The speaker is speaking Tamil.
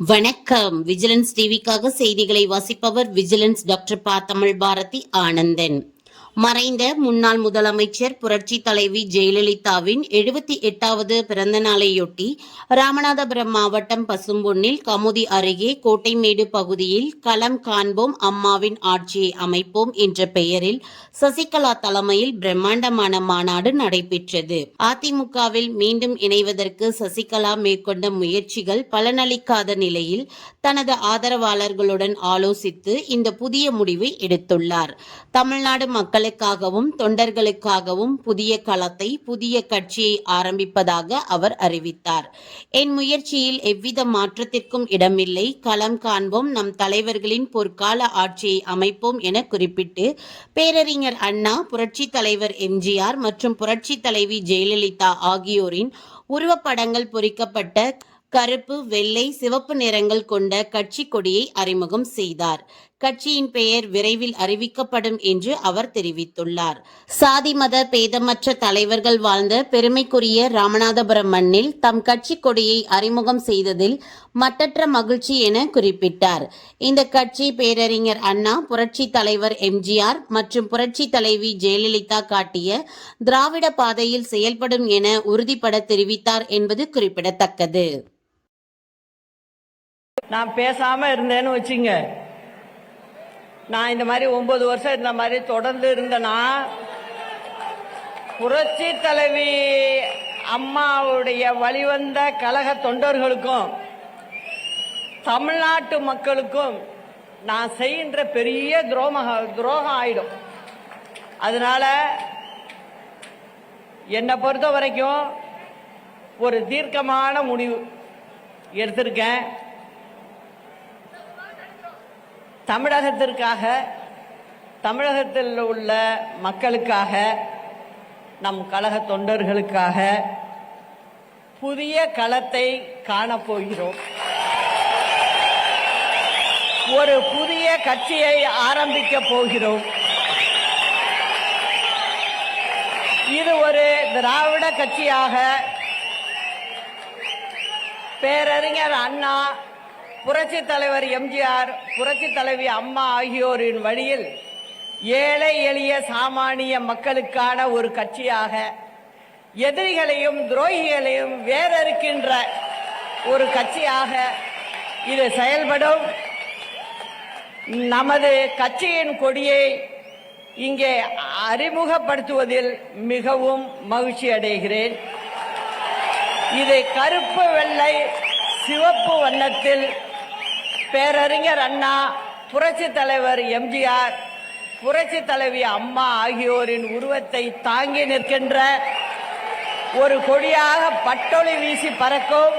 வணக்கம். விஜிலன்ஸ் டிவிக்காக செய்திகளை வாசிப்பவர் விஜிலன்ஸ் டாக்டர் ப. தமிழ் பாரதி ஆனந்தன். மறைந்த முன்னாள் முதலமைச்சர் புரட்சி தலைவி ஜெயலலிதாவின் 78வது பிறந்த நாளையொட்டி ராமநாதபுரம் மாவட்டம் பசும்பொன்னில் கமுதி அருகே கோட்டைமேடு பகுதியில் களம் காண்போம் அம்மாவின் ஆட்சியை அமைப்போம் என்ற பெயரில் சசிகலா தலைமையில் பிரம்மாண்டமான மாநாடு நடைபெற்றது. அதிமுகவில் மீண்டும் இணைவதற்கு சசிகலா மேற்கொண்ட முயற்சிகள் பலனளிக்காத நிலையில் தனது ஆதரவாளர்களுடன் ஆலோசித்து இந்த புதிய முடிவை எடுத்துள்ளார். தமிழ்நாடு மக்களுக்காகவும் தொண்டர்களுக்காகவும் புதிய களத்தை, புதிய கட்சியை ஆரம்பிப்பதாக அவர் அறிவித்தார். என் முயற்சியில் எவ்வித மாற்றத்திற்கும் இடமில்லை. களம் காண்போம், நம் தலைவர்களின் பொற்கால ஆட்சியை அமைப்போம் என குறிப்பிட்டு பேரறிஞர் அண்ணா, புரட்சி தலைவர் எம்ஜிஆர் மற்றும் புரட்சி தலைவி ஜெயலலிதா ஆகியோரின் உருவப்படங்கள் பொறிக்கப்பட்ட கருப்பு, வெள்ளை, சிவப்பு நிறங்கள் கொண்ட கட்சி கொடியை அறிமுகம் செய்தார். கட்சியின் பெயர் விரைவில் அறிவிக்கப்படும் என்று அவர் தெரிவித்துள்ளார். சாதி மத பேதமற்ற தலைவர்கள் வாழ்ந்த பெருமைக்குரிய ராமநாதபுரம் மண்ணில் தம் கட்சி கொடியை அறிமுகம் செய்ததில் மட்டற்ற மகிழ்ச்சி என குறிப்பிட்டார். இந்த கட்சி பேரறிஞர் அண்ணா, புரட்சி தலைவர் எம்ஜிஆர் மற்றும் புரட்சி தலைவி ஜெயலலிதா காட்டிய திராவிட பாதையில் செயல்படும் என உறுதிபட தெரிவித்தார் என்பது குறிப்பிடத்தக்கது. நான் பேசாம இருந்தேன்னு வச்சுங்க, நான் இந்த மாதிரி 9 வருஷம் இந்த மாதிரி தொடர்ந்து இருந்தேன்னா புரட்சி தலைவி அம்மாவுடைய வழிவந்த கழக தொண்டர்களுக்கும் தமிழ்நாட்டு மக்களுக்கும் நான் செய்கின்ற பெரிய துரோகம் ஆயிடும். அதனால என்னை பொறுத்த வரைக்கும் ஒரு தீர்க்கமான முடிவு எடுத்திருக்கேன். தமிழகத்திற்காக, தமிழகத்தில் உள்ள மக்களுக்காக, நம் கழக தொண்டர்களுக்காக புதிய களத்தை காணப்போகிறோம். ஒரு புதிய கட்சியை ஆரம்பிக்க போகிறோம். இது ஒரு திராவிட கட்சியாக பேரறிஞர் அண்ணா, புரட்சி தலைவர் எம்ஜிஆர், புரட்சி தலைவி அம்மா ஆகியோரின் வழியில் ஏழை எளிய சாமானிய மக்களுக்கான ஒரு கட்சியாக, எதிரிகளையும் துரோகிகளையும் வேறறுக்கின்ற ஒரு கட்சியாக இது செயல்படும். நமது கட்சியின் கொடியை இங்கே அறிமுகப்படுத்துவதில் மிகவும் மகிழ்ச்சி அடைகிறேன். இது கருப்பு, வெள்ளை, சிவப்பு வண்ணத்தில் பேரறிஞர் அண்ணா, புரட்சி தலைவர் எம்ஜிஆர், புரட்சி தலைவி அம்மா ஆகியோரின் உருவத்தை தாங்கி நிற்கின்ற ஒரு கொடியாக பட்டொளி வீசி பறக்கும்.